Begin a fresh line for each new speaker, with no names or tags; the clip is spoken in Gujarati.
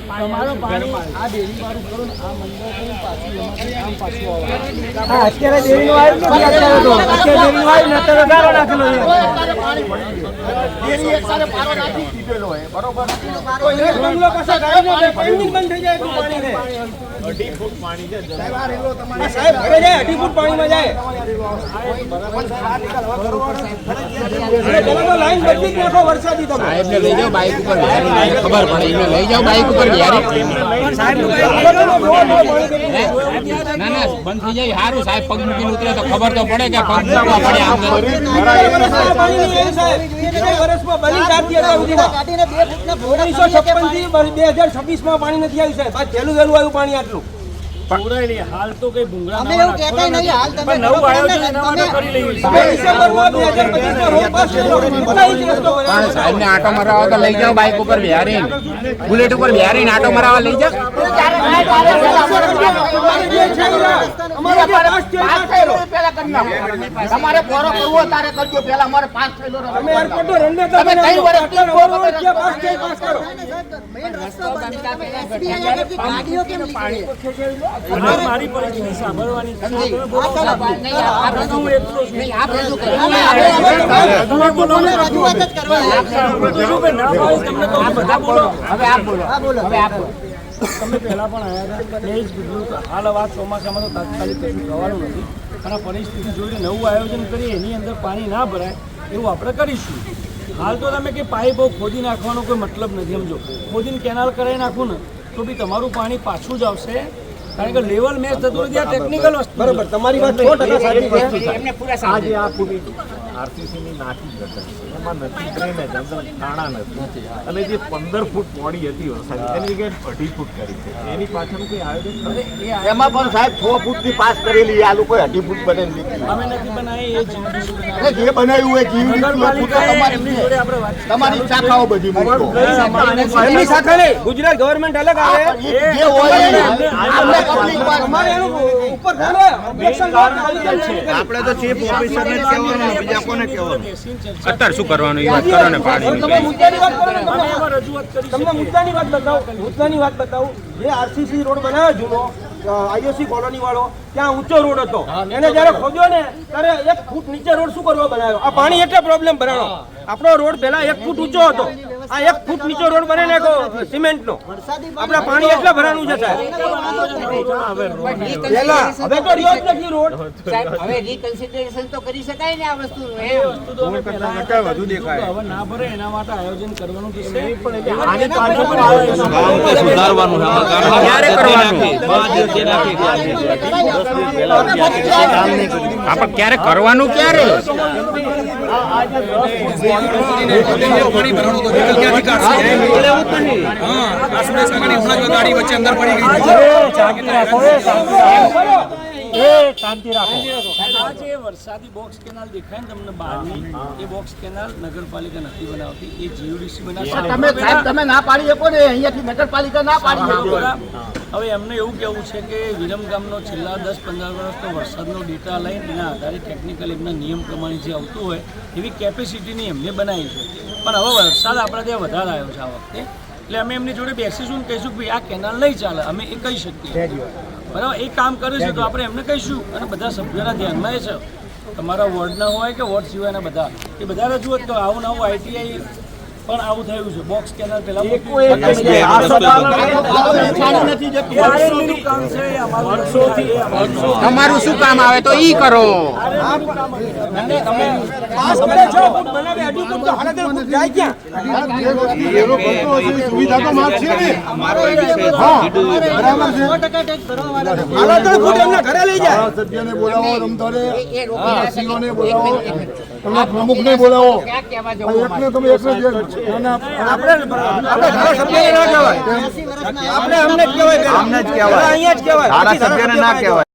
તમારો પાણી આ ડેરી વાળું કરો ને આ મંદિર કરીને પાછું આમ પાછું આવે.
અત્યારે ડેરીનું આવ્યું નથી, અત્યારે તો અત્યારે ડેરીનું આવ્યું ને અત્યારે ગારો નાખેલો છે.
ડેરી એક સાથે પારો નાખી દીધેલો હોય બરોબર.
તો એક બંગલો પાછા ગાડીનો પેન્ડિંગ બંધ થઈ જાય એટલું પાણી છે.
2.5 ફૂટ પાણી છે
સાહેબ આ રેલો તમારે સાહેબ ઘરે જાય 2.5 ફૂટ પાણીમાં જાય. લાઈન બદલી જ નાખો વરસાદી તમે.
સાહેબને લઈ જાઓ બાઈક ઉપર બિહારી ખબર પડે એને લઈ જાઓ બાઈક ઉપર બિહારી ના ના બંધ થઈ જાય સારું સાહેબ પગ મૂકીને ઉતરે તો ખબર તો પડે કે પગ મૂકવા પડે આમ પાણી નથી આવ્યું સાહેબ. પહેલું વહેલું આવ્યું પાણી આટલું
હાલ તો કઈ ભૂંગળા
અમે એવું કહેતા નહીં, હાલ તમે
નવું આયોજન એના માટે કરી લઈએ છીએ.
સાહેબને આટો મરાવા તો લઈ જાઓ બાઈક ઉપર બિહારી બુલેટ ઉપર બિહારી આટો મરાવા લઈ જાઓ.
તમારે પોરો કરવો તારે કરજો, પેલા અમારે પાસ થયેલો ગાડીઓ કેમ નીકળે?
મારી પરિસ્થિતિ સાંભળવાની તમે પહેલા પણ આવ્યા હતા એ જ કીધું હાલ હવે ચોમાસામાં તો તાત્કાલિક કશું થવાનું નથી અને પરિસ્થિતિ જોઈને નવું આયોજન કરીએ એની અંદર પાણી ના ભરાય એવું આપણે કરીશું. હાલ તો તમે કે પાઇપો ખોદી નાખવાનો કોઈ મતલબ નથી. સમજો ખોદીને કેનાલ કરાવી નાખું ને તો બી તમારું પાણી પાછું જ આવશે, કારણ કે લેવલ મેચ થતું નથી. આ ટેકનિકલ વસ્તુ
બરોબર, તમારી વાત 100% સાચી છે.
આજે આ પૂરી આરસીસીની નાખી ગટર એમાં નથી ડ્રેનેજ અંદર નાણાં નથી અને જે 15 ફૂટ પોડી હતી વરસાદ એની જગ્યાએ 2.5 ફૂટ કરી છે. એની પાછળનું કોઈ આયોજન
એમાં પણ સાહેબ 6 ફૂટની પાસ કરેલી, આ લોકો 2.5 ફૂટ બનાવી
અમે નથી બનાવી એ જીવડી
જે બનાવ્યું એ જીવડી તમારી શાખાઓ બધી મૂકો.
એમની શાખા નહીં, ગુજરાત ગવર્મેન્ટ અલગ આવે
જે હોય આપણે પબ્લિક પર
અમારે એનું ઉપર ચાલે ઓબ્જેક્શન
આપણે તો ચીફ ઓફિસરને જ કહેવાનું બીજા કોને કહેવાનું. અત્યારે શું કરવાનું એ વાત કરો ને પાણી
તમે મુદ્દાની વાત કરો ને, તમને મુદ્દાની વાત બતાવું. જે આરસીસી રોડ બનાવ્યો જૂનો આઈઓસી કોલોની વાળો, ત્યાં ઊંચો રોડ હતો. એને જયારે ખોદ્યો ને ત્યારે 1 ફૂટ નીચે રોડ શું કરવા બનાવ્યો? આ પાણી એટલે પ્રોબ્લેમ બનાવ્યો. આપણો રોડ પહેલા 1 ફૂટ ઊંચો હતો, આ 1 ફૂટ નીચો રોડ બને નાખો સિમેન્ટનો. આપણા પાણી એટલે ભરાનું છે સાહેબ. પહેલા હવે તો રહ્યો જ નથી રોડ.
હવે રીકન્સિડરેશન તો કરી શકાય ને આ વસ્તુ.
વધુ દેખાય
હવે ના ભરે એના માટે આયોજન કરવાનું છે.
સુધારવાનું ક્યારે કરવાનું આપણે ક્યારે કરવાનું ક્યારે
વરસાદી બોક્સ કેનાલ દેખાય ને તમને બહારની, એ બોક્સ કેનાલ નગરપાલિકા નથી બનાવતી, એ જીયુડીસી બનાવશે.
તમે ના પાડી શકો ને, અહીંયાથી નગરપાલિકા ના પાડી શકે.
હવે એમને એવું કહેવું છે કે વિરમગામનો છેલ્લા 10-15 વર્ષનો વરસાદનો ડેટા લઈને એના આધારે ટેકનિકલ એમના નિયમ પ્રમાણે જે આવતું હોય એવી કેપેસિટીની એમને બનાવી છે. પણ હવે વરસાદ આપણા ત્યાં વધારે આવ્યો છે આ વખતે, એટલે અમે એમની જોડે બેસીશું ને કહીશું કે ભાઈ આ કેનાલ નહીં ચાલે, અમે એ કહી શકીએ બરાબર. એ કામ કરે છે તો આપણે એમને કહીશું. અને બધા સભ્યોના ધ્યાનમાં એ છે, તમારા વોર્ડના હોય કે વોર્ડ સિવાયના બધા, એ બધા રજૂઆત કરો. આવું નવું આઈટીઆઈ પણ આવું થયું છે. બોક્સ કેનાલ પેલા
તમારું શું કામ આવે તો ઈ કરો.
સુવિધા તો માર છે ને
ઘરે લઈ જાય.
સભ્યને બોલાવો, રમતારે સીઓને બોલાવો, તમે પ્રમુખને બોલાવો. એકને તમે એકને
આપણે ધારાસભ્યને ના કહેવાય, આપણે અમને જ કહેવાય, અહીંયા જ કહેવાય, ધારાસભ્યને ના કહેવાય.